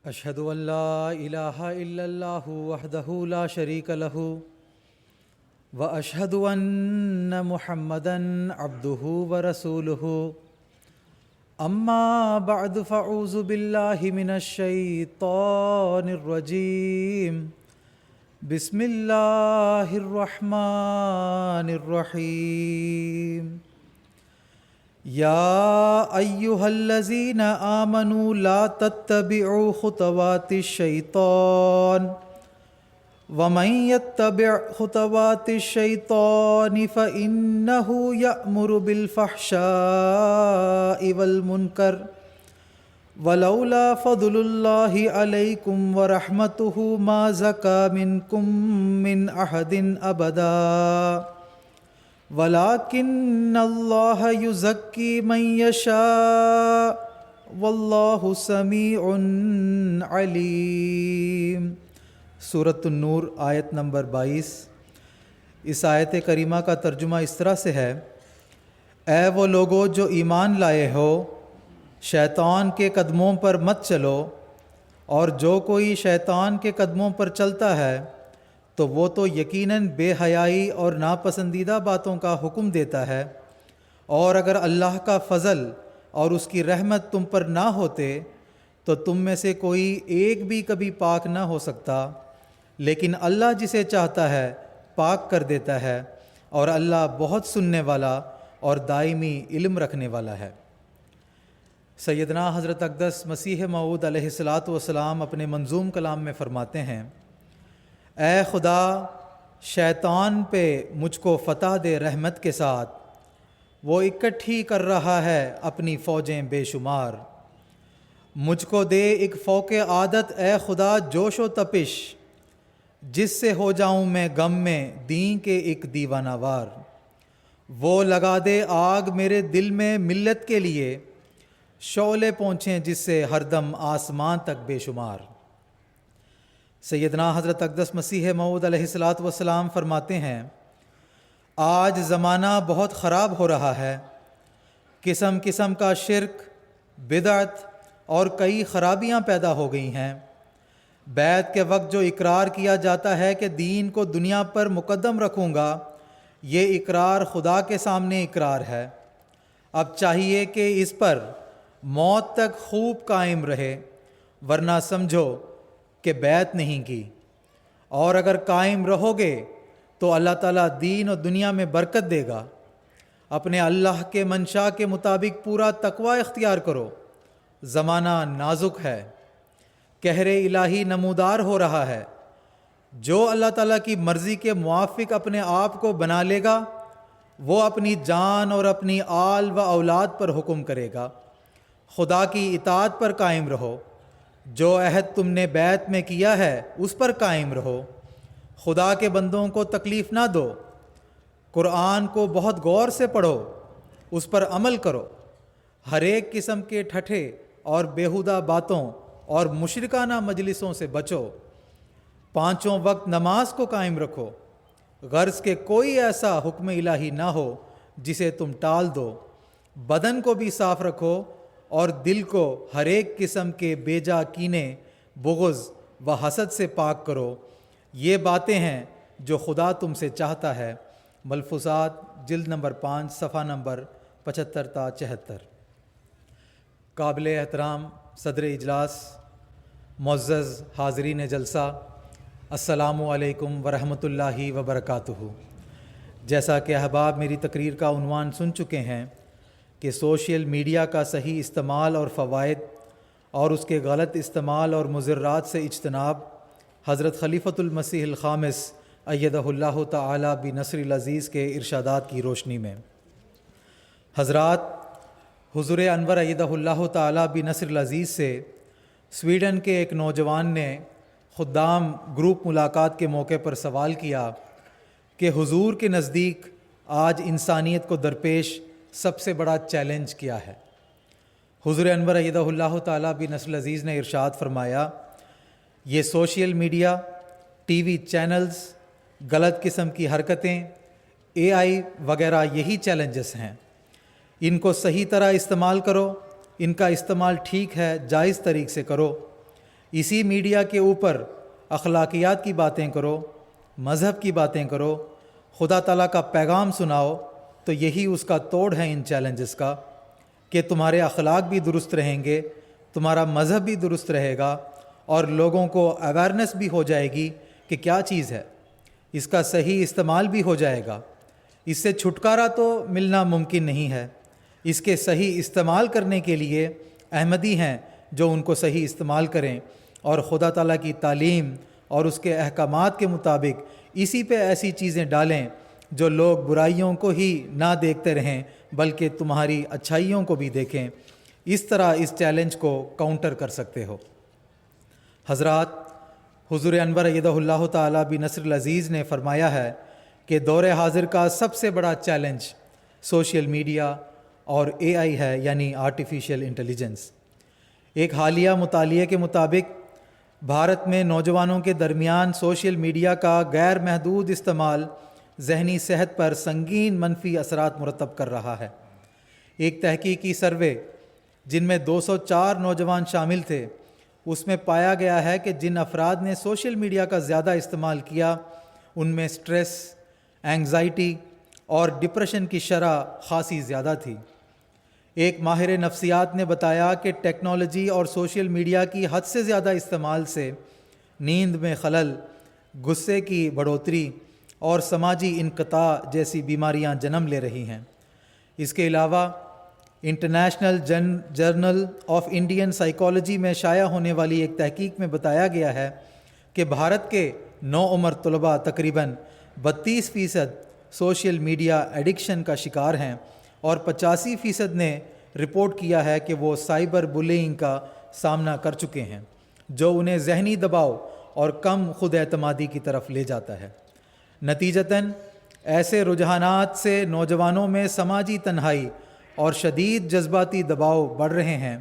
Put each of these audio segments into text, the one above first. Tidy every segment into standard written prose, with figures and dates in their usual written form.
اشہد ان لا الہ الا اللہ وحدہ لا شریک لہ واشہد ان محمدا عبدہ ورسولہ اما بعد فاعوذ باللہ من الشیطان الرجیم بسم اللہ الرحمن الرحیم یا ایہا الذین آمنوا لا تتبعوا خطوات الشیطان ومن يتبع خطوات الشیطان فإنہ یأمر بالفحشاء والمنکر ولولا فضل اللہ علیکم ورحمتہ ما زکا منکم من احد ابدا وَلَٰكِنَّ اللَّهَ يُزَكِّي مَن يَشَاءُ وَاللَّهُ سَمِيعٌ عَلِيمٌ۔ سورۃ النور آیت نمبر 22۔ اس آیت کریمہ کا ترجمہ اس طرح سے ہے: اے وہ لوگو جو ایمان لائے ہو، شیطان کے قدموں پر مت چلو، اور جو کوئی شیطان کے قدموں پر چلتا ہے تو وہ تو یقیناً بے حیائی اور ناپسندیدہ باتوں کا حکم دیتا ہے، اور اگر اللہ کا فضل اور اس کی رحمت تم پر نہ ہوتے تو تم میں سے کوئی ایک بھی کبھی پاک نہ ہو سکتا، لیکن اللہ جسے چاہتا ہے پاک کر دیتا ہے، اور اللہ بہت سننے والا اور دائمی علم رکھنے والا ہے۔ سیدنا حضرت اقدس مسیح موعود علیہ الصلاۃ والسلام اپنے منظوم کلام میں فرماتے ہیں: اے خدا، شیطان پہ مجھ کو فتح دے رحمت کے ساتھ، وہ اکٹھی کر رہا ہے اپنی فوجیں بے شمار۔ مجھ کو دے ایک فوق عادت اے خدا جوش و تپش، جس سے ہو جاؤں میں غم میں دین کے ایک دیوانہ وار۔ وہ لگا دے آگ میرے دل میں ملت کے لیے، شعلے پہنچیں جس سے ہر دم آسمان تک بے شمار۔ سیدنا حضرت اقدس مسیح موعود علیہ الصلاۃ والسلام فرماتے ہیں: آج زمانہ بہت خراب ہو رہا ہے، قسم قسم کا شرک، بدعت اور کئی خرابیاں پیدا ہو گئی ہیں۔ بیعت کے وقت جو اقرار کیا جاتا ہے کہ دین کو دنیا پر مقدم رکھوں گا، یہ اقرار خدا کے سامنے اقرار ہے۔ اب چاہیے کہ اس پر موت تک خوب قائم رہے، ورنہ سمجھو کہ بیعت نہیں کی، اور اگر قائم رہو گے تو اللہ تعالیٰ دین اور دنیا میں برکت دے گا۔ اپنے اللہ کے منشا کے مطابق پورا تقوی اختیار کرو، زمانہ نازک ہے، قہر الہی نمودار ہو رہا ہے۔ جو اللہ تعالیٰ کی مرضی کے موافق اپنے آپ کو بنا لے گا، وہ اپنی جان اور اپنی آل و اولاد پر حکم کرے گا۔ خدا کی اطاعت پر قائم رہو، جو عہد تم نے بیعت میں کیا ہے اس پر قائم رہو۔ خدا کے بندوں کو تکلیف نہ دو، قرآن کو بہت غور سے پڑھو، اس پر عمل کرو، ہر ایک قسم کے ٹھٹھے اور بیہودہ باتوں اور مشرکانہ مجلسوں سے بچو۔ پانچوں وقت نماز کو قائم رکھو، غرض کہ کوئی ایسا حکم الہی نہ ہو جسے تم ٹال دو۔ بدن کو بھی صاف رکھو اور دل کو ہر ایک قسم کے بیجا کینے، بغض و حسد سے پاک کرو۔ یہ باتیں ہیں جو خدا تم سے چاہتا ہے۔ ملفوظات جلد نمبر 5 صفحہ نمبر 75 تا 74۔ قابل احترام صدر اجلاس، معزز حاضرین جلسہ، السلام علیکم ورحمۃ اللہ وبرکاتہ۔ جیسا کہ احباب میری تقریر کا عنوان سن چکے ہیں کہ سوشل میڈیا کا صحیح استعمال اور فوائد اور اس کے غلط استعمال اور مضرات سے اجتناب، حضرت خلیفۃ المسیح الخامس ایدہ اللہ تعالی بنصر العزیز کے ارشادات کی روشنی میں، حضرات، حضور انور ایدہ اللہ تعالی بنصر العزیز سے سویڈن کے ایک نوجوان نے خدام گروپ ملاقات کے موقع پر سوال کیا کہ حضور کے نزدیک آج انسانیت کو درپیش سب سے بڑا چیلنج کیا ہے؟ حضور انور ایدہ اللہ تعالی بنصر العزیز نے ارشاد فرمایا، یہ social media, T V channels, غلط قسم کی حرکتیں، اے آئی وغیرہ یہی چیلنجز ہیں۔ ان کو صحیح طرح استعمال کرو، ان کا استعمال ٹھیک ہے، جائز طریق سے کرو، اسی میڈیا کے اوپر اخلاقیات کی باتیں کرو، مذہب کی باتیں کرو، خدا تعالیٰ کا پیغام سناؤ، تو یہی اس کا توڑ ہے ان چیلنجز کا، کہ تمہارے اخلاق بھی درست رہیں گے، تمہارا مذہب بھی درست رہے گا، اور لوگوں کو اویئرنیس بھی ہو جائے گی کہ کیا چیز ہے، اس کا صحیح استعمال بھی ہو جائے گا۔ اس سے چھٹکارا تو ملنا ممکن نہیں ہے، اس کے صحیح استعمال کرنے کے لیے احمدی ہیں جو ان کو صحیح استعمال کریں اور خدا تعالیٰ کی تعلیم اور اس کے احکامات کے مطابق اسی پہ ایسی چیزیں ڈالیں جو لوگ برائیوں کو ہی نہ دیکھتے رہیں بلکہ تمہاری اچھائیوں کو بھی دیکھیں۔ اس طرح اس چیلنج کو کاؤنٹر کر سکتے ہو۔ حضرات، حضور انور ایدہ اللہ تعالیٰ بنصر العزیز نے فرمایا ہے کہ دور حاضر کا سب سے بڑا چیلنج سوشل میڈیا اور AI ہے، یعنی آرٹیفیشل انٹیلیجنس۔ ایک حالیہ مطالعے کے مطابق بھارت میں نوجوانوں کے درمیان سوشل میڈیا کا غیر محدود استعمال ذہنی صحت پر سنگین منفی اثرات مرتب کر رہا ہے۔ ایک تحقیقی سروے جن میں 204 نوجوان شامل تھے، اس میں پایا گیا ہے کہ جن افراد نے سوشل میڈیا کا زیادہ استعمال کیا ان میں سٹریس، اینگزائٹی اور ڈپریشن کی شرح خاصی زیادہ تھی۔ ایک ماہر نفسیات نے بتایا کہ ٹیکنالوجی اور سوشل میڈیا کی حد سے زیادہ استعمال سے نیند میں خلل، غصے کی بڑھوتری اور سماجی انقطاع جیسی بیماریاں جنم لے رہی ہیں۔ اس کے علاوہ international journal of Indian psychology میں شائع ہونے والی ایک تحقیق میں بتایا گیا ہے کہ بھارت کے نوعمر طلباء تقریباً 32% سوشل میڈیا ایڈکشن کا شکار ہیں اور 85% نے رپورٹ کیا ہے کہ وہ سائبر بلینگ کا سامنا کر چکے ہیں، جو انہیں ذہنی دباؤ اور کم خود اعتمادی کی طرف لے جاتا ہے۔ نتیجتاً ایسے رجحانات سے نوجوانوں میں سماجی تنہائی اور شدید جذباتی دباؤ بڑھ رہے ہیں،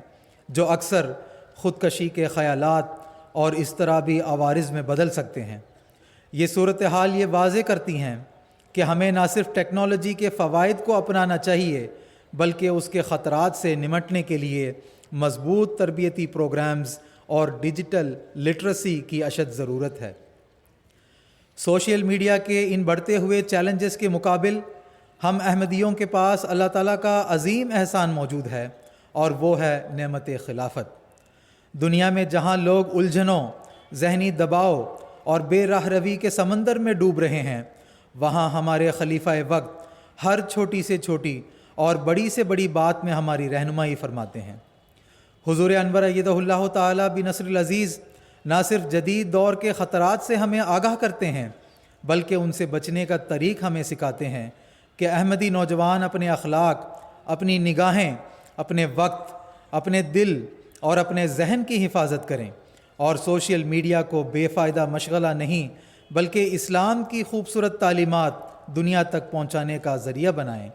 جو اکثر خودکشی کے خیالات اور اضطرابی عوارض میں بدل سکتے ہیں۔ یہ صورتحال یہ واضح کرتی ہیں کہ ہمیں نہ صرف ٹیکنالوجی کے فوائد کو اپنانا چاہیے بلکہ اس کے خطرات سے نمٹنے کے لیے مضبوط تربیتی پروگرامز اور ڈیجیٹل لٹریسی کی اشد ضرورت ہے۔ سوشل میڈیا کے ان بڑھتے ہوئے چیلنجز کے مقابل ہم احمدیوں کے پاس اللہ تعالیٰ کا عظیم احسان موجود ہے، اور وہ ہے نعمت خلافت۔ دنیا میں جہاں لوگ الجھنوں، ذہنی دباؤ اور بے راہ روی کے سمندر میں ڈوب رہے ہیں، وہاں ہمارے خلیفہ وقت ہر چھوٹی سے چھوٹی اور بڑی سے بڑی بات میں ہماری رہنمائی فرماتے ہیں۔ حضور انور ایدہ اللہ تعالیٰ بنصر العزیز نہ صرف جدید دور کے خطرات سے ہمیں آگاہ کرتے ہیں بلکہ ان سے بچنے کا طریق ہمیں سکھاتے ہیں کہ احمدی نوجوان اپنے اخلاق، اپنی نگاہیں، اپنے وقت، اپنے دل اور اپنے ذہن کی حفاظت کریں اور سوشل میڈیا کو بے فائدہ مشغلہ نہیں بلکہ اسلام کی خوبصورت تعلیمات دنیا تک پہنچانے کا ذریعہ بنائیں۔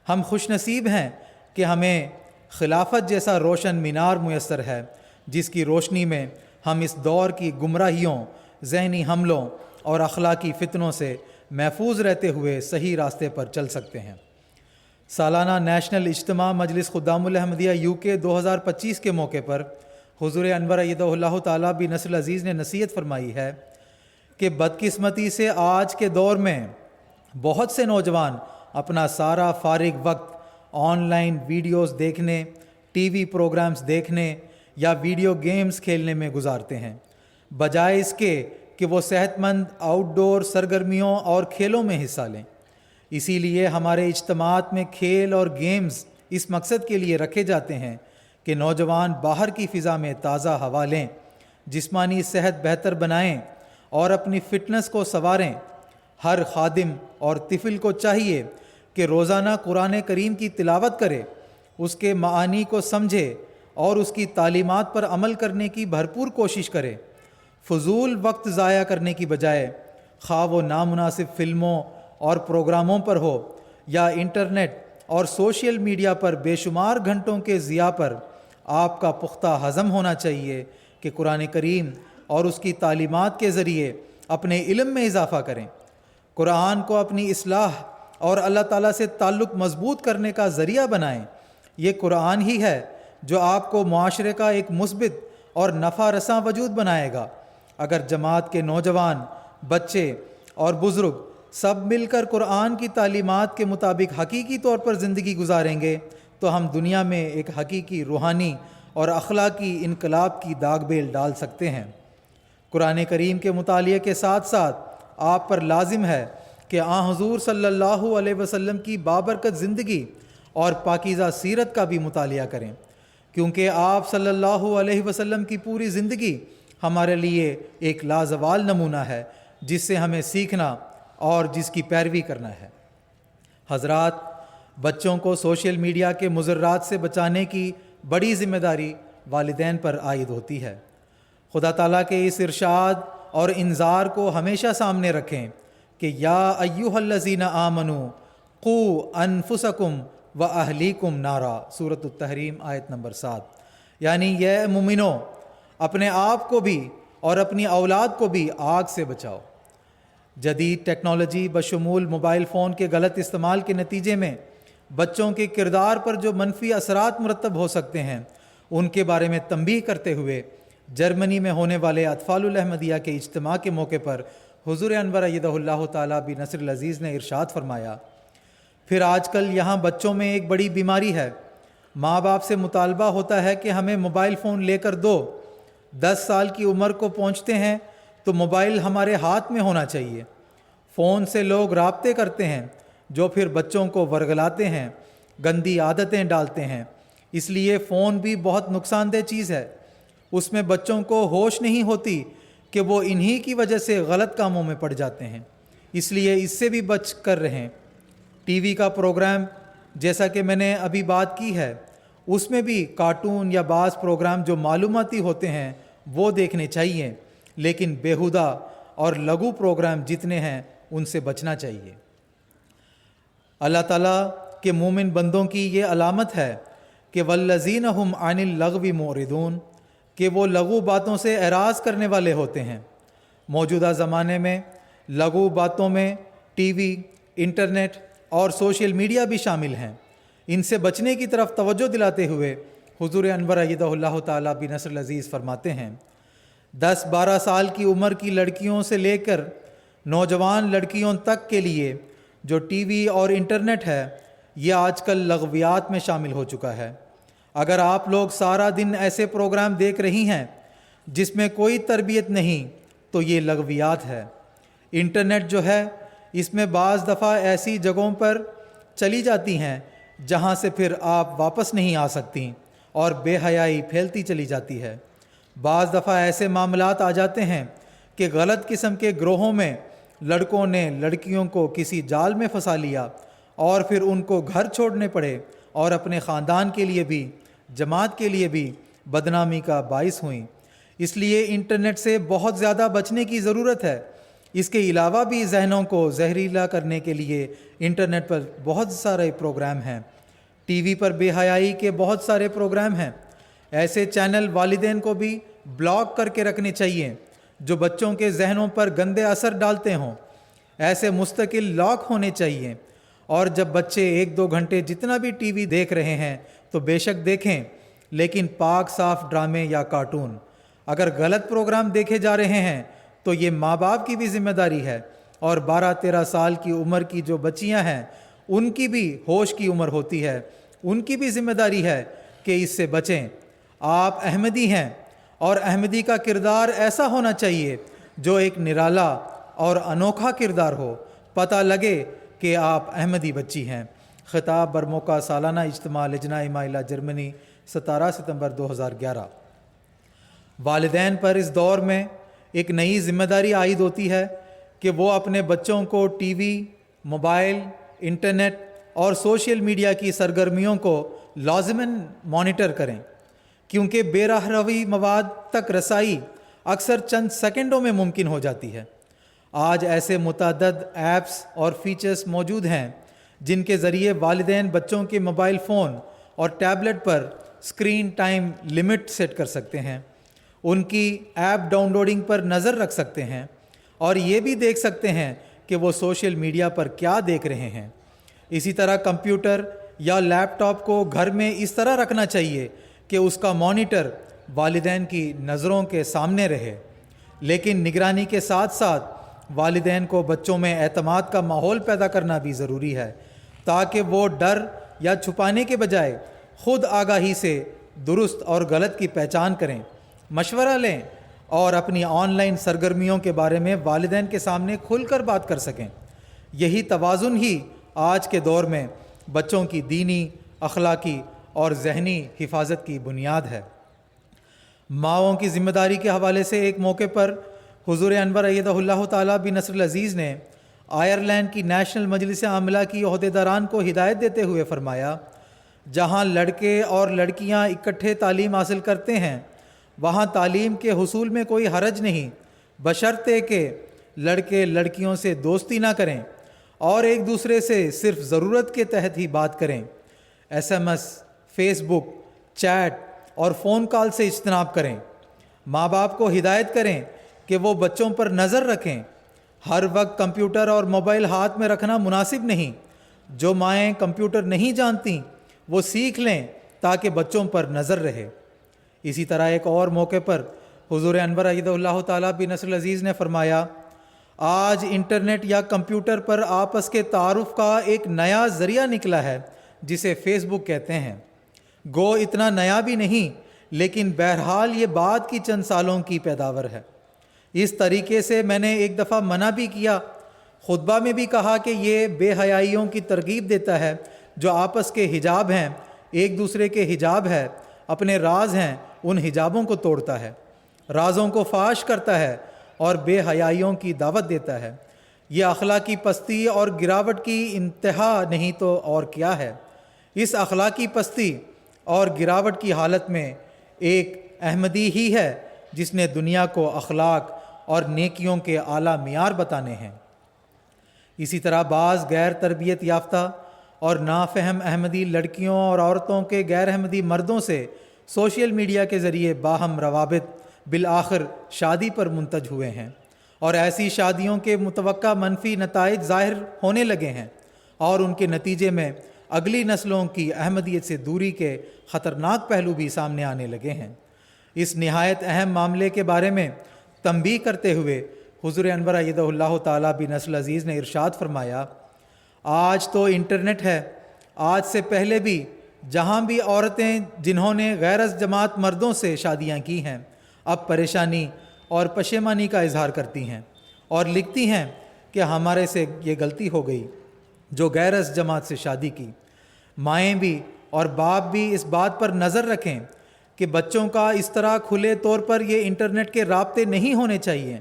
ہم خوش نصیب ہیں کہ ہمیں خلافت جیسا روشن مینار میسر ہے، جس کی روشنی میں ہم اس دور کی گمراہیوں، ذہنی حملوں اور اخلاقی فتنوں سے محفوظ رہتے ہوئے صحیح راستے پر چل سکتے ہیں۔ سالانہ نیشنل اجتماع مجلس خدام الاحمدیہ UK 2025 کے موقع پر حضور انور ایدہ اللہ تعالیٰ بنصر العزیز نے نصیحت فرمائی ہے کہ بدقسمتی سے آج کے دور میں بہت سے نوجوان اپنا سارا فارغ وقت آن لائن ویڈیوز دیکھنے، ٹی وی پروگرامز دیکھنے یا ویڈیو گیمز کھیلنے میں گزارتے ہیں، بجائے اس کے کہ وہ صحت مند آؤٹ ڈور سرگرمیوں اور کھیلوں میں حصہ لیں۔ اسی لیے ہمارے اجتماعات میں کھیل اور گیمز اس مقصد کے لیے رکھے جاتے ہیں کہ نوجوان باہر کی فضا میں تازہ ہوا لیں، جسمانی صحت بہتر بنائیں اور اپنی فٹنس کو سنواریں۔ ہر خادم اور طفل کو چاہیے کہ روزانہ قرآن کریم کی تلاوت کرے، اس کے معانی کو سمجھے اور اس کی تعلیمات پر عمل کرنے کی بھرپور کوشش کرے۔ فضول وقت ضائع کرنے کی بجائے، خواہ وہ نامناسب فلموں اور پروگراموں پر ہو یا انٹرنیٹ اور سوشل میڈیا پر بے شمار گھنٹوں کے ضیاع پر، آپ کا پختہ عزم ہونا چاہیے کہ قرآن کریم اور اس کی تعلیمات کے ذریعے اپنے علم میں اضافہ کریں، قرآن کو اپنی اصلاح اور اللہ تعالیٰ سے تعلق مضبوط کرنے کا ذریعہ بنائیں۔ یہ قرآن ہی ہے جو آپ کو معاشرے کا ایک مثبت اور نفع رساں وجود بنائے گا۔ اگر جماعت کے نوجوان، بچے اور بزرگ سب مل کر قرآن کی تعلیمات کے مطابق حقیقی طور پر زندگی گزاریں گے تو ہم دنیا میں ایک حقیقی روحانی اور اخلاقی انقلاب کی داغ بیل ڈال سکتے ہیں۔ قرآن کریم کے مطالعے کے ساتھ ساتھ آپ پر لازم ہے کہ حضور صلی اللہ علیہ وسلم کی بابرکت زندگی اور پاکیزہ سیرت کا بھی مطالعہ کریں، کیونکہ آپ صلی اللہ علیہ وسلم کی پوری زندگی ہمارے لیے ایک لازوال نمونہ ہے جس سے ہمیں سیکھنا اور جس کی پیروی کرنا ہے۔ حضرات، بچوں کو سوشل میڈیا کے مضرات سے بچانے کی بڑی ذمہ داری والدین پر عائد ہوتی ہے۔ خدا تعالیٰ کے اس ارشاد اور انذار کو ہمیشہ سامنے رکھیں کہ یا ایھا الذین آمنوا قوا انفسکم واہلیکم نارا، سورۃ التحریم آیت نمبر 7، یعنی یہ مومنو، اپنے آپ کو بھی اور اپنی اولاد کو بھی آگ سے بچاؤ۔ جدید ٹیکنالوجی بشمول موبائل فون کے غلط استعمال کے نتیجے میں بچوں کے کردار پر جو منفی اثرات مرتب ہو سکتے ہیں ان کے بارے میں تنبیہ کرتے ہوئے جرمنی میں ہونے والے اطفال الاحمدیہ کے اجتماع کے موقع پر حضور انور ایدہ اللہ تعالیٰ بنصر العزیز نے ارشاد فرمایا، پھر آج کل یہاں بچوں میں ایک بڑی بیماری ہے۔ ماں باپ سے مطالبہ ہوتا ہے کہ ہمیں موبائل فون لے کر دو، 10 سال کی عمر کو پہنچتے ہیں تو موبائل ہمارے ہاتھ میں ہونا چاہیے۔ فون سے لوگ رابطے کرتے ہیں جو پھر بچوں کو ورگلاتے ہیں، گندی عادتیں ڈالتے ہیں۔ اس لیے فون بھی بہت نقصان دہ چیز ہے۔ اس میں بچوں کو ہوش نہیں ہوتی کہ وہ انہی کی وجہ سے غلط کاموں میں پڑ جاتے ہیں، اس لیے اس سے بھی بچ کر رہیں۔ ٹی وی کا پروگرام جیسا کہ میں نے ابھی بات کی ہے، اس میں بھی کارٹون یا بعض پروگرام جو معلوماتی ہوتے ہیں وہ دیکھنے چاہیے، لیکن بیہودہ اور لغو پروگرام جتنے ہیں ان سے بچنا چاہیے۔ اللہ تعالیٰ کے مومن بندوں کی یہ علامت ہے کہ والذین هم عن اللغو معرضون، کہ وہ لغو باتوں سے اعراض کرنے والے ہوتے ہیں۔ موجودہ زمانے میں لغو باتوں میں ٹی وی، انٹرنیٹ اور سوشل میڈیا بھی شامل ہیں۔ ان سے بچنے کی طرف توجہ دلاتے ہوئے حضور انور ایدہ اللہ تعالیٰ بنصر العزیز فرماتے ہیں، 10-12 سال کی عمر کی لڑکیوں سے لے کر نوجوان لڑکیوں تک کے لیے جو ٹی وی اور انٹرنیٹ ہے یہ آج کل لغویات میں شامل ہو چکا ہے۔ اگر آپ لوگ سارا دن ایسے پروگرام دیکھ رہی ہیں جس میں کوئی تربیت نہیں تو یہ لغویات ہے۔ انٹرنیٹ جو ہے اس میں بعض دفعہ ایسی جگہوں پر چلی جاتی ہیں جہاں سے پھر آپ واپس نہیں آ سکتی اور بے حیائی پھیلتی چلی جاتی ہے۔ بعض دفعہ ایسے معاملات آ جاتے ہیں کہ غلط قسم کے گروہوں میں لڑکوں نے لڑکیوں کو کسی جال میں پھنسا لیا اور پھر ان کو گھر چھوڑنے پڑے اور اپنے خاندان کے لیے بھی، جماعت کے لیے بھی بدنامی کا باعث ہوئیں۔ اس لیے انٹرنیٹ سے بہت زیادہ بچنے کی ضرورت ہے۔ اس کے علاوہ بھی ذہنوں کو زہریلا کرنے کے لیے انٹرنیٹ پر بہت سارے پروگرام ہیں۔ ٹی وی پر بے حیائی کے بہت سارے پروگرام ہیں۔ ایسے چینل والدین کو بھی بلاک کر کے رکھنے چاہیے جو بچوں کے ذہنوں پر گندے اثر ڈالتے ہوں۔ ایسے مستقل لاک ہونے چاہیے، اور جب بچے 1-2 گھنٹے جتنا بھی ٹی وی دیکھ رہے ہیں تو بے شک دیکھیں، لیکن پاک صاف ڈرامے یا کارٹون۔ اگر غلط پروگرام دیکھے جا رہے ہیں تو یہ ماں باپ کی بھی ذمہ داری ہے، اور 12-13 سال کی عمر کی جو بچیاں ہیں ان کی بھی ہوش کی عمر ہوتی ہے، ان کی بھی ذمہ داری ہے کہ اس سے بچیں۔ آپ احمدی ہیں اور احمدی کا کردار ایسا ہونا چاہیے جو ایک نرالا اور انوکھا کردار ہو، پتہ لگے کہ آپ احمدی بچی ہیں۔ خطاب برموقع سالانہ اجتماع لجنہ مائلہ جرمنی 17 ستمبر 2011۔ والدین پر اس دور میں ایک نئی ذمہ داری عائد ہوتی ہے کہ وہ اپنے بچوں کو ٹی وی، موبائل، انٹرنیٹ اور سوشل میڈیا کی سرگرمیوں کو لازماً مانیٹر کریں، کیونکہ بے راہ روی مواد تک رسائی اکثر چند سیکنڈوں میں ممکن ہو جاتی ہے۔ آج ایسے متعدد ایپس اور فیچرز موجود ہیں جن کے ذریعے والدین بچوں کے موبائل فون اور ٹیبلٹ پر اسکرین ٹائم لمٹ سیٹ کر سکتے ہیں، ان کی ایپ ڈاؤن لوڈنگ پر نظر رکھ سکتے ہیں، اور یہ بھی دیکھ سکتے ہیں کہ وہ سوشل میڈیا پر کیا دیکھ رہے ہیں۔ اسی طرح کمپیوٹر یا لیپ ٹاپ کو گھر میں اس طرح رکھنا چاہیے کہ اس کا مانیٹر والدین کی نظروں کے سامنے رہے، لیکن نگرانی کے ساتھ ساتھ والدین کو بچوں میں اعتماد کا ماحول پیدا کرنا بھی ضروری ہے، تاکہ وہ ڈر یا چھپانے کے بجائے خود آگاہی سے درست اور غلط کی پہچان کریں، مشورہ لیں اور اپنی آن لائن سرگرمیوں کے بارے میں والدین کے سامنے کھل کر بات کر سکیں۔ یہی توازن ہی آج کے دور میں بچوں کی دینی، اخلاقی اور ذہنی حفاظت کی بنیاد ہے۔ ماؤں کی ذمہ داری کے حوالے سے ایک موقع پر حضور انور ایدہ اللہ تعالیٰ بن نصر العزیز نے آئرلینڈ کی نیشنل مجلس عاملہ کی عہدیداران کو ہدایت دیتے ہوئے فرمایا، جہاں لڑکے اور لڑکیاں اکٹھے تعلیم حاصل کرتے ہیں وہاں تعلیم کے حصول میں کوئی حرج نہیں، بشرطے کہ لڑکے لڑکیوں سے دوستی نہ کریں اور ایک دوسرے سے صرف ضرورت کے تحت ہی بات کریں۔ SMS، فیس بک، چیٹ اور فون کال سے اجتناب کریں۔ ماں باپ کو ہدایت کریں کہ وہ بچوں پر نظر رکھیں۔ ہر وقت کمپیوٹر اور موبائل ہاتھ میں رکھنا مناسب نہیں۔ جو مائیں کمپیوٹر نہیں جانتیں وہ سیکھ لیں تاکہ بچوں پر نظر رہے۔ اسی طرح ایک اور موقع پر حضور انور ایدہ اللہ تعالیٰ بن نصر العزیز نے فرمایا، آج انٹرنیٹ یا کمپیوٹر پر آپس کے تعارف کا ایک نیا ذریعہ نکلا ہے جسے فیس بک کہتے ہیں۔ گو اتنا نیا بھی نہیں، لیکن بہرحال یہ بعد کی چند سالوں کی پیداوار ہے۔ اس طریقے سے میں نے ایک دفعہ منع بھی کیا، خطبہ میں بھی کہا کہ یہ بے حیائیوں کی ترغیب دیتا ہے جو آپس کے حجاب ہیں، ایک دوسرے کے حجاب ہے، اپنے راز ہیں، ان حجابوں کو توڑتا ہے، رازوں کو فاش کرتا ہے اور بے حیائیوں کی دعوت دیتا ہے۔ یہ اخلاقی پستی اور گراوٹ کی انتہا نہیں تو اور کیا ہے۔ اس اخلاقی پستی اور گراوٹ کی حالت میں ایک احمدی ہی ہے جس نے دنیا کو اخلاق اور نیکیوں کے اعلیٰ معیار بتانے ہیں۔ اسی طرح بعض غیر تربیت یافتہ اور نافہم احمدی لڑکیوں اور عورتوں کے غیر احمدی مردوں سے سوشل میڈیا کے ذریعے باہم روابط بالآخر شادی پر منتج ہوئے ہیں، اور ایسی شادیوں کے متوقع منفی نتائج ظاہر ہونے لگے ہیں، اور ان کے نتیجے میں اگلی نسلوں کی احمدیت سے دوری کے خطرناک پہلو بھی سامنے آنے لگے ہیں۔ اس نہایت اہم معاملے کے بارے میں تنبیہ کرتے ہوئے حضور انور ایدہ اللہ تعالیٰ بن نصر العزیز نے ارشاد فرمایا، آج تو انٹرنیٹ ہے، آج سے پہلے بھی جہاں بھی عورتیں جنہوں نے غیر از جماعت مردوں سے شادیاں کی ہیں اب پریشانی اور پشیمانی کا اظہار کرتی ہیں اور لکھتی ہیں کہ ہمارے سے یہ غلطی ہو گئی جو غیر از جماعت سے شادی کی۔ مائیں بھی اور باپ بھی اس بات پر نظر رکھیں کہ بچوں کا اس طرح کھلے طور پر یہ انٹرنیٹ کے رابطے نہیں ہونے چاہیے۔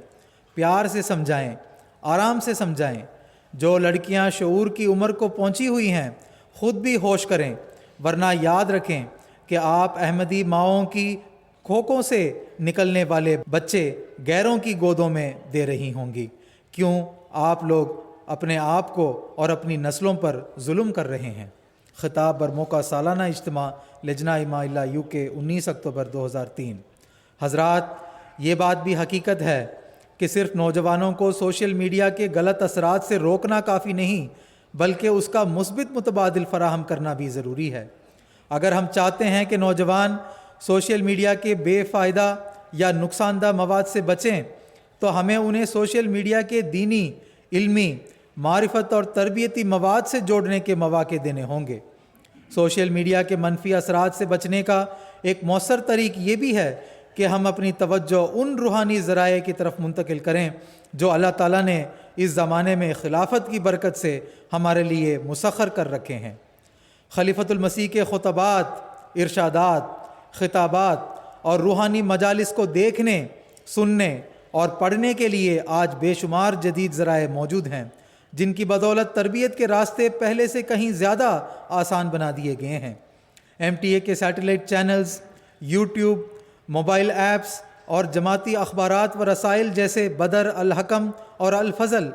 پیار سے سمجھائیں، آرام سے سمجھائیں۔ جو لڑکیاں شعور کی عمر کو پہنچی ہوئی ہیں خود بھی ہوش کریں، ورنہ یاد رکھیں کہ آپ احمدی ماؤں کی کھوکھوں سے نکلنے والے بچے غیروں کی گودوں میں دے رہی ہوں گی۔ کیوں آپ لوگ اپنے آپ کو اور اپنی نسلوں پر ظلم کر رہے ہیں۔ خطاب برموقع سالانہ اجتماع لجنہ امائلہ UK 19 اکتوبر 2003۔ حضرات، یہ بات بھی حقیقت ہے کہ صرف نوجوانوں کو سوشل میڈیا کے غلط اثرات سے روکنا کافی نہیں، بلکہ اس کا مثبت متبادل فراہم کرنا بھی ضروری ہے۔ اگر ہم چاہتے ہیں کہ نوجوان سوشل میڈیا کے بے فائدہ یا نقصان دہ مواد سے بچیں تو ہمیں انہیں سوشل میڈیا کے دینی، علمی، معرفت اور تربیتی مواد سے جوڑنے کے مواقع دینے ہوں گے۔ سوشل میڈیا کے منفی اثرات سے بچنے کا ایک مؤثر طریق یہ بھی ہے کہ ہم اپنی توجہ ان روحانی ذرائع کی طرف منتقل کریں جو اللہ تعالیٰ نے اس زمانے میں خلافت کی برکت سے ہمارے لیے مسخر کر رکھے ہیں۔ خلیفۃ المسیح کے خطبات، ارشادات، خطابات اور روحانی مجالس کو دیکھنے، سننے اور پڑھنے کے لیے آج بے شمار جدید ذرائع موجود ہیں جن کی بدولت تربیت کے راستے پہلے سے کہیں زیادہ آسان بنا دیے گئے ہیں۔ MTA کے satellite channels, YouTube، mobile apps اور جماعتی اخبارات و رسائل جیسے بدر، الحکم اور الفضل،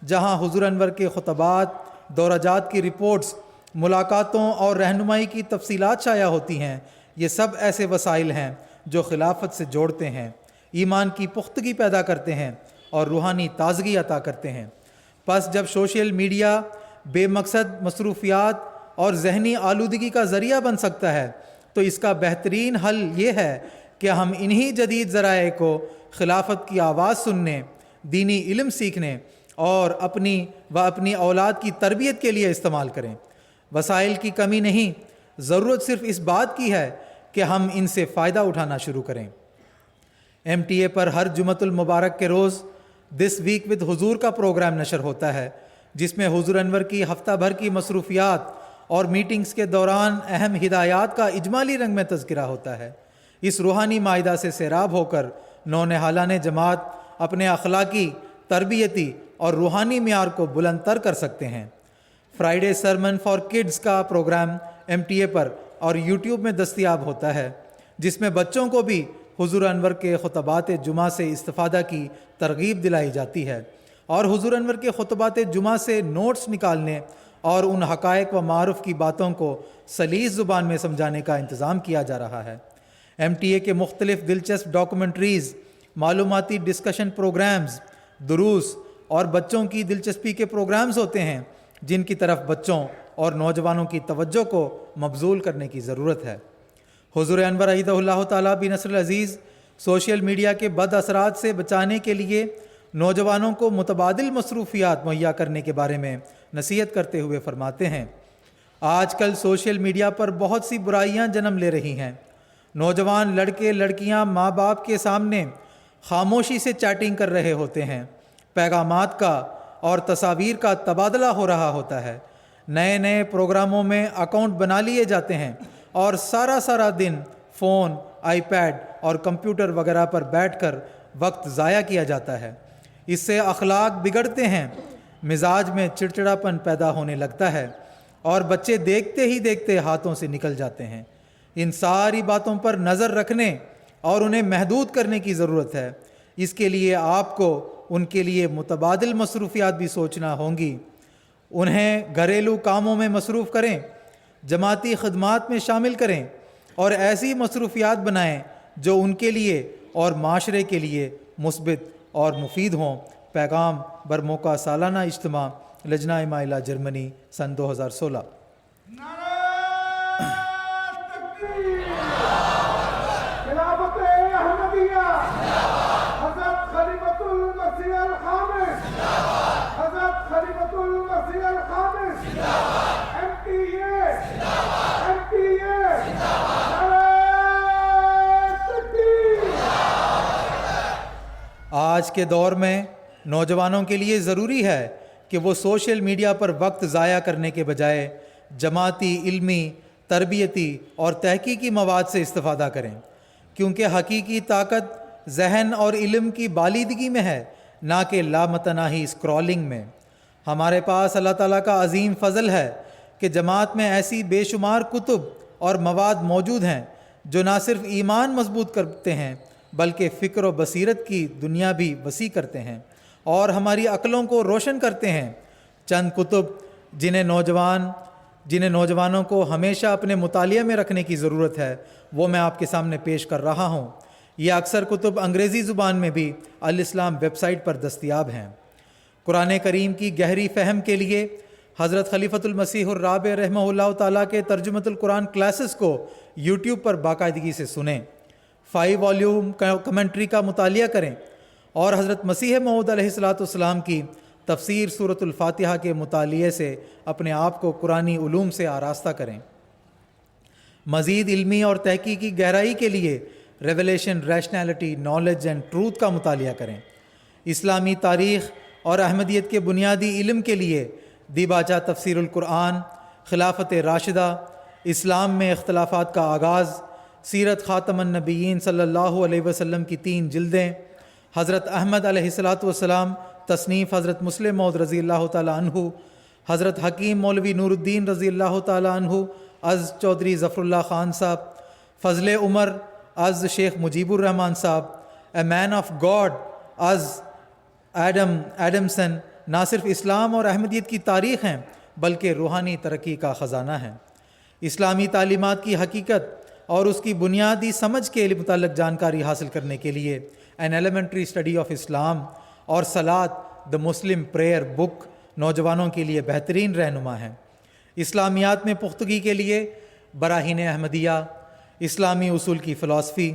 جہاں حضور انور کے خطبات، دورہ جات کی رپورٹس، ملاقاتوں اور رہنمائی کی تفصیلات شائع ہوتی ہیں، یہ سب ایسے وسائل ہیں جو خلافت سے جوڑتے ہیں، ایمان کی پختگی پیدا کرتے ہیں اور روحانی تازگی عطا کرتے ہیں۔ پس جب سوشل میڈیا بے مقصد مصروفیات اور ذہنی آلودگی کا ذریعہ بن سکتا ہے تو اس کا بہترین حل یہ ہے کہ ہم انہی جدید ذرائع کو خلافت کی آواز سننے، دینی علم سیکھنے اور اپنی اولاد کی تربیت کے لیے استعمال کریں۔ وسائل کی کمی نہیں، ضرورت صرف اس بات کی ہے کہ ہم ان سے فائدہ اٹھانا شروع کریں۔ MTA پر ہر جمعۃ المبارک کے روز دس ویک ود حضور کا پروگرام نشر ہوتا ہے، جس میں حضور انور کی ہفتہ بھر کی مصروفیات اور میٹنگز کے دوران اہم ہدایات کا اجمالی رنگ میں تذکرہ ہوتا ہے۔ اس روحانی معاہدہ سے سیراب ہو کر نونہالان جماعت اپنے اخلاقی، تربیتی اور روحانی معیار کو بلند تر کر سکتے ہیں۔ فرائیڈے سرمن فار کڈز کا پروگرام MTA پر اور YouTube میں دستیاب ہوتا ہے، جس میں بچوں کو بھی حضور انور کے خطبات جمعہ سے استفادہ کی ترغیب دلائی جاتی ہے، اور حضور انور کے خطبات جمعہ سے نوٹس نکالنے اور ان حقائق و معارف کی باتوں کو سلیس زبان میں سمجھانے کا انتظام کیا جا رہا ہے۔ MTA کے مختلف دلچسپ ڈاکومنٹریز، معلوماتی ڈسکشن پروگرامز، دروس اور بچوں کی دلچسپی کے پروگرامز ہوتے ہیں، جن کی طرف بچوں اور نوجوانوں کی توجہ کو مبذول کرنے کی ضرورت ہے۔ حضور انور ایدہ اللہ تعالیٰ بنصر العزیز سوشل میڈیا کے بد اثرات سے بچانے کے لیے نوجوانوں کو متبادل مصروفیات مہیا کرنے کے بارے میں نصیحت کرتے ہوئے فرماتے ہیں، آج کل سوشل میڈیا پر بہت سی برائیاں جنم لے رہی ہیں۔ نوجوان لڑکے لڑکیاں ماں باپ کے سامنے خاموشی سے چیٹنگ کر رہے ہوتے ہیں، پیغامات کا اور تصاویر کا تبادلہ ہو رہا ہوتا ہے، نئے پروگراموں میں اکاؤنٹ بنا لیے جاتے ہیں اور سارا دن فون، آئی پیڈ اور کمپیوٹر وغیرہ پر بیٹھ کر وقت ضائع کیا جاتا ہے۔ اس سے اخلاق بگڑتے ہیں، مزاج میں چڑچڑاپن پیدا ہونے لگتا ہے اور بچے دیکھتے ہی دیکھتے ہاتھوں سے نکل جاتے ہیں۔ ان ساری باتوں پر نظر رکھنے اور انہیں محدود کرنے کی ضرورت ہے۔ اس کے لیے آپ کو ان کے لیے متبادل مصروفیات بھی سوچنا ہوں گی۔ انہیں گھریلو کاموں میں مصروف کریں، جماعتی خدمات میں شامل کریں اور ایسی مصروفیات بنائیں جو ان کے لیے اور معاشرے کے لیے مثبت اور مفید ہوں۔ پیغام برموقع سالانہ اجتماع لجنہ مائلہ جرمنی سن 2016۔ خلافت احمدیہ، حضرت خلیفۃ المسیح الخامس، حضرت خلیفۃ المسیح الخامس، MTA، نعرہ تکبیر۔ آج کے دور میں نوجوانوں کے لیے ضروری ہے کہ وہ سوشل میڈیا پر وقت ضائع کرنے کے بجائے جماعتی، علمی، تربیتی اور تحقیقی مواد سے استفادہ کریں، کیونکہ حقیقی طاقت ذہن اور علم کی بالیدگی میں ہے، نہ کہ لامتناہی اسکرولنگ میں۔ ہمارے پاس اللہ تعالیٰ کا عظیم فضل ہے کہ جماعت میں ایسی بے شمار کتب اور مواد موجود ہیں جو نہ صرف ایمان مضبوط کرتے ہیں بلکہ فکر و بصیرت کی دنیا بھی وسیع کرتے ہیں اور ہماری عقلوں کو روشن کرتے ہیں۔ چند کتب جنہیں نوجوانوں کو ہمیشہ اپنے مطالعے میں رکھنے کی ضرورت ہے، وہ میں آپ کے سامنے پیش کر رہا ہوں۔ یہ اکثر کتب انگریزی زبان میں بھی الاسلام ویب سائٹ پر دستیاب ہیں۔ قرآن کریم کی گہری فہم کے لیے حضرت خلیفۃ المسیح الرابع رحمہ اللہ تعالیٰ کے ترجمۃ القرآن کلاسز کو YouTube پر باقاعدگی سے سنیں، 5 والیوم کمنٹری کا مطالعہ کریں اور حضرت مسیح موعود علیہ السلام کی تفسیر سورۃ الفاتحہ کے مطالعے سے اپنے آپ کو قرآنی علوم سے آراستہ کریں۔ مزید علمی اور تحقیقی گہرائی کے لیے revelation, rationality, knowledge and truth کا مطالعہ کریں۔ اسلامی تاریخ اور احمدیت کے بنیادی علم کے لیے دیباچہ تفسیر القرآن، خلافت راشدہ، اسلام میں اختلافات کا آغاز، سیرت خاتم النبیین صلی اللہ علیہ وسلم کی 3 جلدیں، حضرت احمد علیہ السلام تصنیف حضرت مسلم موعود رضی اللہ تعالیٰ عنہ، حضرت حکیم مولوی نور الدین رضی اللہ تعالیٰ عنہ از چودھری ظفر اللہ خان صاحب، فضل عمر از شیخ مجیب الرحمن صاحب، اے مین آف گاڈ از ایڈمسن نہ صرف اسلام اور احمدیت کی تاریخ ہیں بلکہ روحانی ترقی کا خزانہ ہیں۔ اسلامی تعلیمات کی حقیقت اور اس کی بنیادی سمجھ کے متعلق جانکاری حاصل کرنے کے لیے این ایلیمنٹری اسٹڈی آف اسلام اور صلاۃ دا مسلم پریئر بک نوجوانوں کے لیے بہترین رہنما ہیں۔ اسلامیات میں پختگی کے لیے براہین احمدیہ، اسلامی اصول کی فلسفی،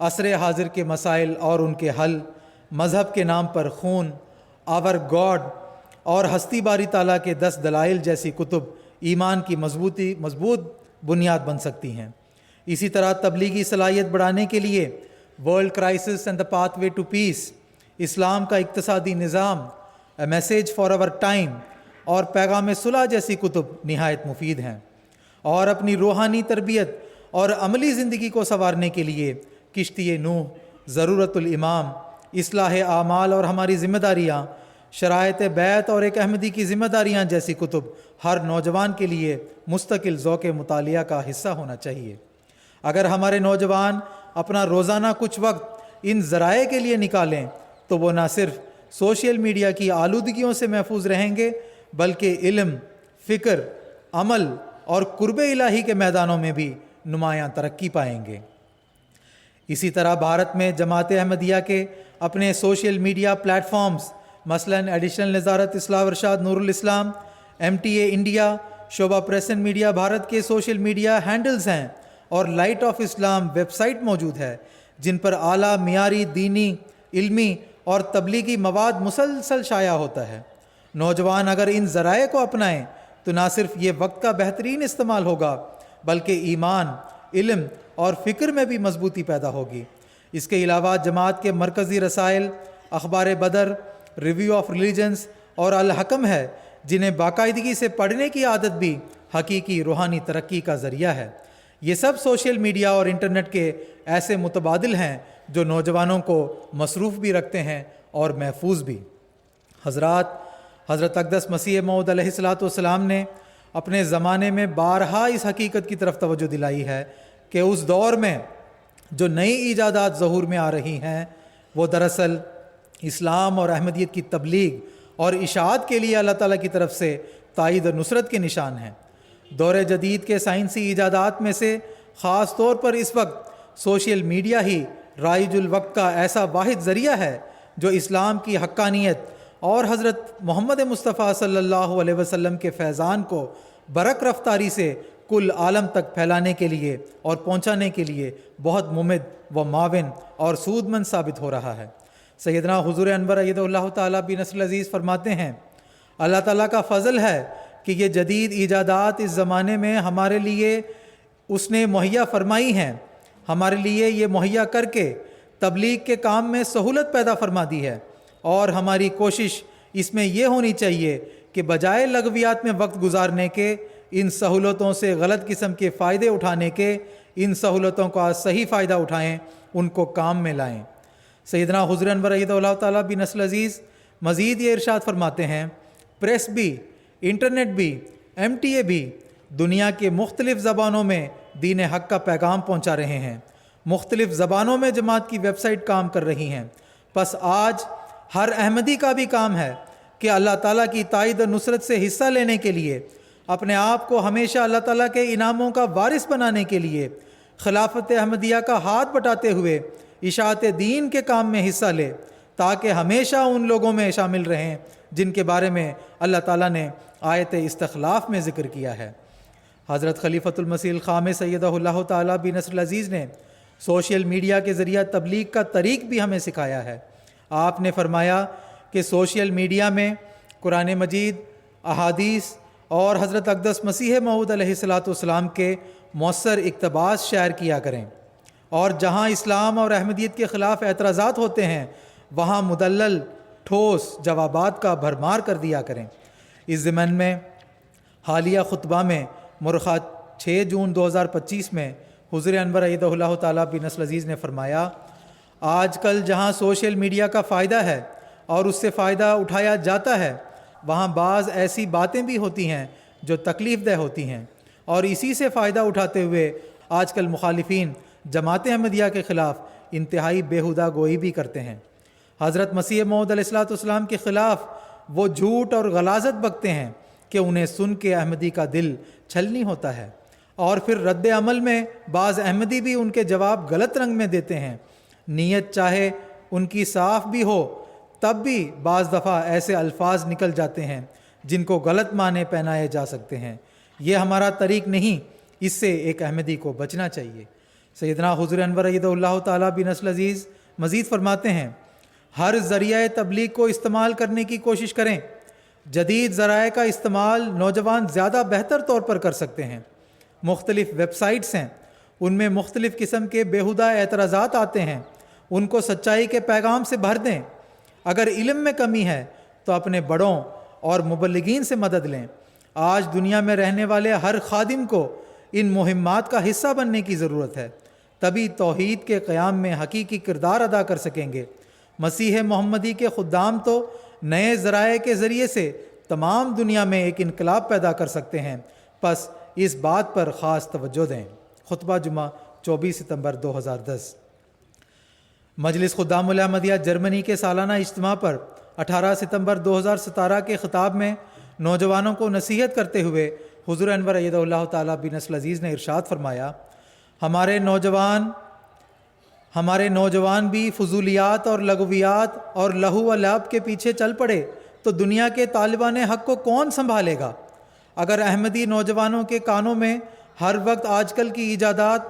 عصر حاضر کے مسائل اور ان کے حل، مذہب کے نام پر خون، آور گاڈ اور ہستی باری تعالیٰ کے 10 دلائل جیسی کتب ایمان کی مضبوط بنیاد بن سکتی ہیں۔ اسی طرح تبلیغی صلاحیت بڑھانے کے لیے world crisis and the pathway to peace, اسلام کا اقتصادی نظام، a message for our time اور پیغام صلح جیسی کتب نہایت مفید ہیں۔ اور اپنی روحانی تربیت اور عملی زندگی کو سنوارنے کے لیے کشتی نوح، ضرورت الامام، اصلاح اعمال اور ہماری ذمہ داریاں، شرائط بیعت اور ایک احمدی کی ذمہ داریاں جیسی کتب ہر نوجوان کے لیے مستقل ذوق مطالعہ کا حصہ ہونا چاہیے۔ اگر ہمارے نوجوان اپنا روزانہ کچھ وقت ان ذرائع کے لیے نکالیں تو وہ نہ صرف سوشل میڈیا کی آلودگیوں سے محفوظ رہیں گے بلکہ علم، فکر، عمل اور قرب الہی کے میدانوں میں بھی نمایاں ترقی پائیں گے۔ اسی طرح بھارت میں جماعت احمدیہ کے اپنے سوشل میڈیا پلیٹ فارمز مثلاً ایڈیشنل نظارت اصلاح و ارشاد نور الاسلام، MTA انڈیا، شعبہ پریس اینڈ میڈیا بھارت کے سوشل میڈیا ہینڈلز ہیں اور light of Islam website موجود ہے جن پر اعلیٰ معیاری دینی، علمی اور تبلیغی مواد مسلسل شائع ہوتا ہے۔ نوجوان اگر ان ذرائع کو اپنائیں تو نہ صرف یہ وقت کا بہترین استعمال ہوگا بلکہ ایمان، علم اور فکر میں بھی مضبوطی پیدا ہوگی۔ اس کے علاوہ جماعت کے مرکزی رسائل اخبار بدر، ریویو آف ریلیجنز اور الحکم ہے جنہیں باقاعدگی سے پڑھنے کی عادت بھی حقیقی روحانی ترقی کا ذریعہ ہے۔ یہ سب سوشل میڈیا اور انٹرنیٹ کے ایسے متبادل ہیں جو نوجوانوں کو مصروف بھی رکھتے ہیں اور محفوظ بھی۔ حضرت اقدس مسیح موعود علیہ الصلوۃ والسلام نے اپنے زمانے میں بارہا اس حقیقت کی طرف توجہ دلائی ہے کہ اس دور میں جو نئی ایجادات ظہور میں آ رہی ہیں وہ دراصل اسلام اور احمدیت کی تبلیغ اور اشاعت کے لیے اللہ تعالیٰ کی طرف سے تائید و نصرت کے نشان ہیں۔ دور جدید کے سائنسی ایجادات میں سے خاص طور پر اس وقت سوشل میڈیا ہی رائج الوقت کا ایسا واحد ذریعہ ہے جو اسلام کی حقانیت اور حضرت محمد مصطفیٰ صلی اللہ علیہ وسلم کے فیضان کو برق رفتاری سے کل عالم تک پھیلانے کے لیے اور پہنچانے کے لیے بہت ممد و معاون اور سود مند ثابت ہو رہا ہے۔ سیدنا حضور انور ایدہ اللہ تعالیٰ بنصر العزیز فرماتے ہیں، اللہ تعالیٰ کا فضل ہے کہ یہ جدید ایجادات اس زمانے میں ہمارے لیے اس نے مہیا فرمائی ہیں، ہمارے لیے یہ مہیا کر کے تبلیغ کے کام میں سہولت پیدا فرما دی ہے، اور ہماری کوشش اس میں یہ ہونی چاہیے کہ بجائے لغویات میں وقت گزارنے کے، ان سہولتوں سے غلط قسم کے فائدے اٹھانے کے، ان سہولتوں کا صحیح فائدہ اٹھائیں، ان کو کام میں لائیں۔ سیدنا حضور انور ایدہ اللہ تعالیٰ بنصر العزیز مزید یہ ارشاد فرماتے ہیں، پریس بھی، انٹرنیٹ بھی، MTA بھی دنیا کے مختلف زبانوں میں دین حق کا پیغام پہنچا رہے ہیں۔ مختلف زبانوں میں جماعت کی ویب سائٹ کام کر رہی ہیں۔ پس آج ہر احمدی کا بھی کام ہے کہ اللہ تعالیٰ کی تائید و نصرت سے حصہ لینے کے لیے، اپنے آپ کو ہمیشہ اللہ تعالیٰ کے انعاموں کا وارث بنانے کے لیے خلافت احمدیہ کا ہاتھ بٹاتے ہوئے اشاعت دین کے کام میں حصہ لے، تاکہ ہمیشہ ان لوگوں میں شامل رہیں جن کے بارے میں اللہ تعالیٰ نے آیت استخلاف میں ذکر کیا ہے۔ حضرت خلیفۃ المسیح الخامس سیدہ اللہ تعالیٰ بنصر العزیز نے سوشل میڈیا کے ذریعہ تبلیغ کا طریق بھی ہمیں سکھایا ہے۔ آپ نے فرمایا کہ سوشل میڈیا میں قرآن مجید، احادیث اور حضرت اقدس مسیح موعود علیہ الصلوۃ والسلام کے مؤثر اقتباس شیئر کیا کریں، اور جہاں اسلام اور احمدیت کے خلاف اعتراضات ہوتے ہیں وہاں مدلل ٹھوس جوابات کا بھرمار کر دیا کریں۔ اس ضمن میں حالیہ خطبہ میں مرخہ 6 جون 2025 میں حضور انور ایدہ اللہ تعالیٰ بنصر العزیز نے فرمایا، آج کل جہاں سوشل میڈیا کا فائدہ ہے اور اس سے فائدہ اٹھایا جاتا ہے، وہاں بعض ایسی باتیں بھی ہوتی ہیں جو تکلیف دہ ہوتی ہیں، اور اسی سے فائدہ اٹھاتے ہوئے آج کل مخالفین جماعت احمدیہ کے خلاف انتہائی بیہودہ گوئی بھی کرتے ہیں۔ حضرت مسیح موعود علیہ الصلوۃ والسلام کے خلاف وہ جھوٹ اور غلاظت بکتے ہیں کہ انہیں سن کے احمدی کا دل چھلنی ہوتا ہے، اور پھر رد عمل میں بعض احمدی بھی ان کے جواب غلط رنگ میں دیتے ہیں۔ نیت چاہے ان کی صاف بھی ہو تب بھی بعض دفعہ ایسے الفاظ نکل جاتے ہیں جن کو غلط معنی پہنائے جا سکتے ہیں۔ یہ ہمارا طریق نہیں، اس سے ایک احمدی کو بچنا چاہیے۔ سیدنا حضور انور ایدہ اللہ تعالیٰ بن نسل عزیز مزید فرماتے ہیں، ہر ذریعہ تبلیغ کو استعمال کرنے کی کوشش کریں۔ جدید ذرائع کا استعمال نوجوان زیادہ بہتر طور پر کر سکتے ہیں۔ مختلف ویب سائٹس ہیں، ان میں مختلف قسم کے بیہودہ اعتراضات آتے ہیں، ان کو سچائی کے پیغام سے بھر دیں۔ اگر علم میں کمی ہے تو اپنے بڑوں اور مبلغین سے مدد لیں۔ آج دنیا میں رہنے والے ہر خادم کو ان مہمات کا حصہ بننے کی ضرورت ہے، تبھی توحید کے قیام میں حقیقی کردار ادا کر سکیں گے۔ مسیح محمدی کے خدام تو نئے ذرائع کے ذریعے سے تمام دنیا میں ایک انقلاب پیدا کر سکتے ہیں، پس اس بات پر خاص توجہ دیں۔ خطبہ جمعہ 24 ستمبر 2010۔ مجلس خدام الاحمدیہ جرمنی کے سالانہ اجتماع پر 18 ستمبر 2017 کے خطاب میں نوجوانوں کو نصیحت کرتے ہوئے حضور انور ایدہ اللہ تعالیٰ بن نسل عزیز نے ارشاد فرمایا، ہمارے نوجوان بھی فضولیات اور لغویات اور لہو و لعب کے پیچھے چل پڑے تو دنیا کے طالبان حق کو کون سنبھالے گا؟ اگر احمدی نوجوانوں کے کانوں میں ہر وقت آج کل کی ایجادات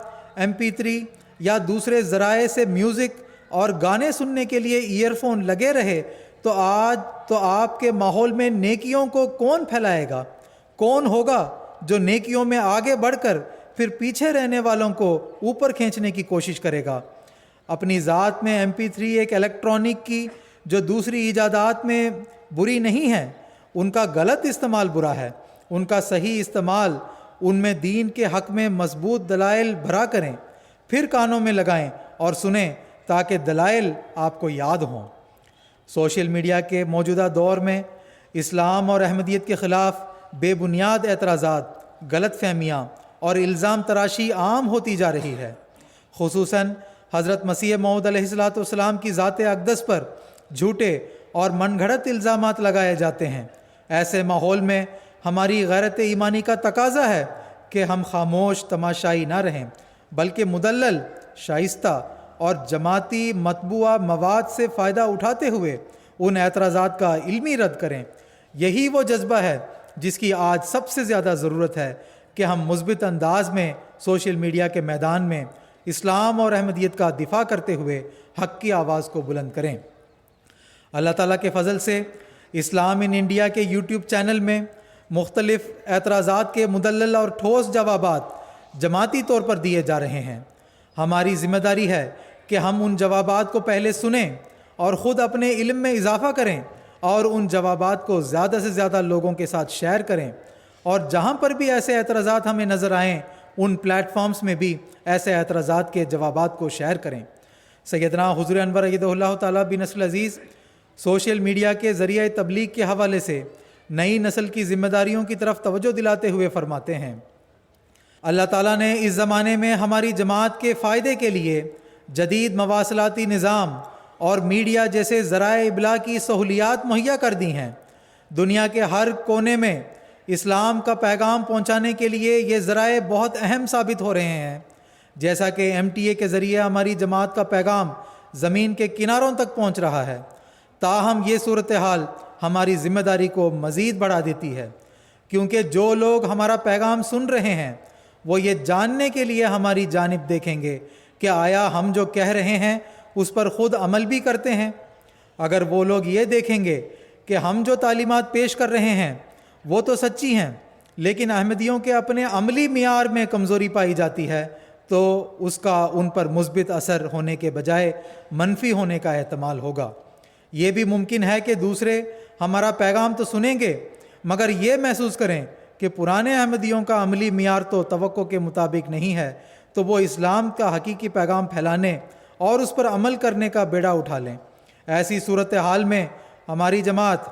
MP3 یا دوسرے ذرائع سے میوزک اور گانے سننے کے لیے ایئر فون لگے رہے تو آج تو آپ کے ماحول میں نیکیوں کو کون پھیلائے گا؟ کون ہوگا جو نیکیوں میں آگے بڑھ کر پھر پیچھے رہنے والوں کو اوپر کھینچنے کی کوشش کرے گا؟ اپنی ذات میں MP3 ایک الیکٹرانک کی جو دوسری ایجادات میں بری نہیں ہے، ان کا غلط استعمال برا ہے، ان کا صحیح استعمال ان میں دین کے حق میں مضبوط دلائل بھرا کریں، پھر کانوں میں لگائیں اور سنیں تاکہ دلائل آپ کو یاد ہوں۔ سوشل میڈیا کے موجودہ دور میں اسلام اور احمدیت کے خلاف بے بنیاد اعتراضات، غلط فہمیاں اور الزام تراشی عام ہوتی جا رہی ہے۔ خصوصاً حضرت مسیح موعود علیہ السلام کی ذات اقدس پر جھوٹے اور من گھڑت الزامات لگائے جاتے ہیں۔ ایسے ماحول میں ہماری غیرت ایمانی کا تقاضا ہے کہ ہم خاموش تماشائی نہ رہیں، بلکہ مدلل، شائستہ اور جماعتی مطبوعہ مواد سے فائدہ اٹھاتے ہوئے ان اعتراضات کا علمی رد کریں۔ یہی وہ جذبہ ہے جس کی آج سب سے زیادہ ضرورت ہے کہ ہم مثبت انداز میں سوشل میڈیا کے میدان میں اسلام اور احمدیت کا دفاع کرتے ہوئے حق کی آواز کو بلند کریں۔ اللہ تعالیٰ کے فضل سے اسلام ان انڈیا کے YouTube چینل میں مختلف اعتراضات کے مدلل اور ٹھوس جوابات جماعتی طور پر دیے جا رہے ہیں۔ ہماری ذمہ داری ہے کہ ہم ان جوابات کو پہلے سنیں اور خود اپنے علم میں اضافہ کریں اور ان جوابات کو زیادہ سے زیادہ لوگوں کے ساتھ شیئر کریں، اور جہاں پر بھی ایسے اعتراضات ہمیں نظر آئیں ان پلیٹ فارمز میں بھی ایسے اعتراضات کے جوابات کو شیئر کریں۔ سیدنا حضور انور ایدہ اللہ تعالیٰ بن نسل عزیز سوشل میڈیا کے ذریعہ تبلیغ کے حوالے سے نئی نسل کی ذمہ داریوں کی طرف توجہ دلاتے ہوئے فرماتے ہیں، اللہ تعالیٰ نے اس زمانے میں ہماری جماعت کے فائدے کے لیے جدید مواصلاتی نظام اور میڈیا جیسے ذرائع ابلاغ کی سہولیات مہیا کر دی ہیں۔ دنیا کے ہر کونے میں اسلام کا پیغام پہنچانے کے لیے یہ ذرائع بہت اہم ثابت ہو رہے ہیں، جیسا کہ MTA کے ذریعے ہماری جماعت کا پیغام زمین کے کناروں تک پہنچ رہا ہے۔ تاہم یہ صورتحال ہماری ذمہ داری کو مزید بڑھا دیتی ہے، کیونکہ جو لوگ ہمارا پیغام سن رہے ہیں وہ یہ جاننے کے لیے ہماری جانب دیکھیں گے کہ آیا ہم جو کہہ رہے ہیں اس پر خود عمل بھی کرتے ہیں۔ اگر وہ لوگ یہ دیکھیں گے کہ ہم جو تعلیمات پیش کر رہے ہیں وہ تو سچی ہیں، لیکن احمدیوں کے اپنے عملی معیار میں کمزوری پائی جاتی ہے، تو اس کا ان پر مثبت اثر ہونے کے بجائے منفی ہونے کا احتمال ہوگا۔ یہ بھی ممکن ہے کہ دوسرے ہمارا پیغام تو سنیں گے مگر یہ محسوس کریں کہ پرانے احمدیوں کا عملی معیار تو توقع کے مطابق نہیں ہے، تو وہ اسلام کا حقیقی پیغام پھیلانے اور اس پر عمل کرنے کا بیڑا اٹھا لیں۔ ایسی صورتحال میں ہماری جماعت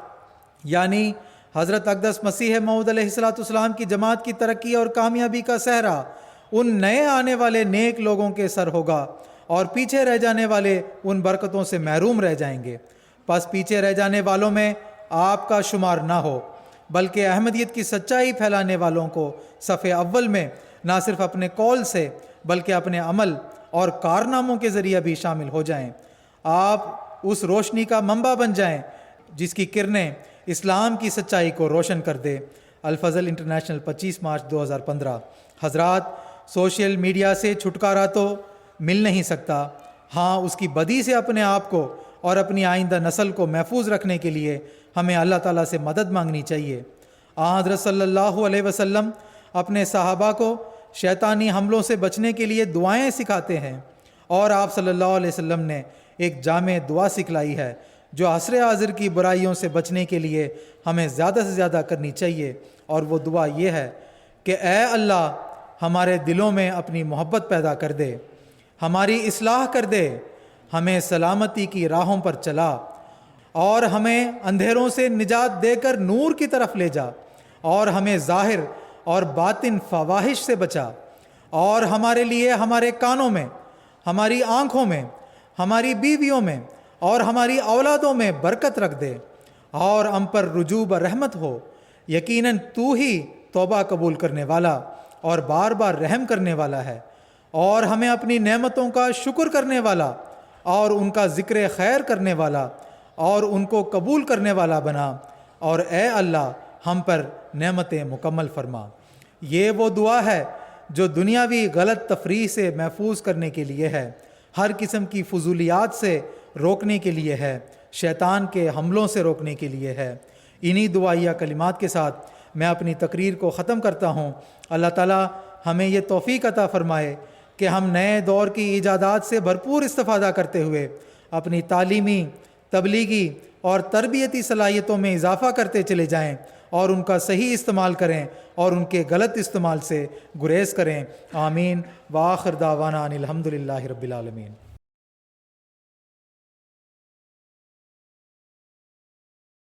یعنی حضرت اقدس مسیح موعود علیہ السلام کی جماعت کی ترقی اور کامیابی کا صحرا ان نئے آنے والے نیک لوگوں کے سر ہوگا، اور پیچھے رہ جانے والے ان برکتوں سے محروم رہ جائیں گے۔ پس پیچھے رہ جانے والوں میں آپ کا شمار نہ ہو، بلکہ احمدیت کی سچائی پھیلانے والوں کو صف اول میں نہ صرف اپنے قول سے بلکہ اپنے عمل اور کارناموں کے ذریعے بھی شامل ہو جائیں۔ آپ اس روشنی کا منبع بن جائیں جس کی کرنیں اسلام کی سچائی کو روشن کر دے۔ الفضل انٹرنیشنل 25 مارچ 2015۔ حضرات، سوشل میڈیا سے چھٹکارا تو مل نہیں سکتا، ہاں اس کی بدی سے اپنے آپ کو اور اپنی آئندہ نسل کو محفوظ رکھنے کے لیے ہمیں اللہ تعالیٰ سے مدد مانگنی چاہیے۔ حضرت صلی اللہ علیہ وسلم اپنے صحابہ کو شیطانی حملوں سے بچنے کے لیے دعائیں سکھاتے ہیں، اور آپ صلی اللہ علیہ وسلم نے ایک جامع دعا سکھلائی ہے جو عصر حاضر کی برائیوں سے بچنے کے لیے ہمیں زیادہ سے زیادہ کرنی چاہیے، اور وہ دعا یہ ہے کہ اے اللہ ہمارے دلوں میں اپنی محبت پیدا کر دے، ہماری اصلاح کر دے، ہمیں سلامتی کی راہوں پر چلا، اور ہمیں اندھیروں سے نجات دے کر نور کی طرف لے جا، اور ہمیں ظاہر اور باطن فواحش سے بچا، اور ہمارے لیے ہمارے کانوں میں، ہماری آنکھوں میں، ہماری بیویوں میں اور ہماری اولادوں میں برکت رکھ دے، اور ہم پر رجوع رحمت ہو۔ یقیناً تو ہی توبہ قبول کرنے والا اور بار بار رحم کرنے والا ہے، اور ہمیں اپنی نعمتوں کا شکر کرنے والا اور ان کا ذکر خیر کرنے والا اور ان کو قبول کرنے والا بنا، اور اے اللہ ہم پر نعمتیں مکمل فرما۔ یہ وہ دعا ہے جو دنیاوی غلط تفریح سے محفوظ کرنے کے لیے ہے، ہر قسم کی فضولیات سے روکنے کے لیے ہے، شیطان کے حملوں سے روکنے کے لیے ہے۔ انہی دعائیہ کلمات کے ساتھ میں اپنی تقریر کو ختم کرتا ہوں۔ اللہ تعالیٰ ہمیں یہ توفیق عطا فرمائے کہ ہم نئے دور کی ایجادات سے بھرپور استفادہ کرتے ہوئے اپنی تعلیمی، تبلیغی اور تربیتی صلاحیتوں میں اضافہ کرتے چلے جائیں، اور ان کا صحیح استعمال کریں اور ان کے غلط استعمال سے گریز کریں۔ آمین۔ وآخر دعوانا ان الحمد للہ رب العالمین۔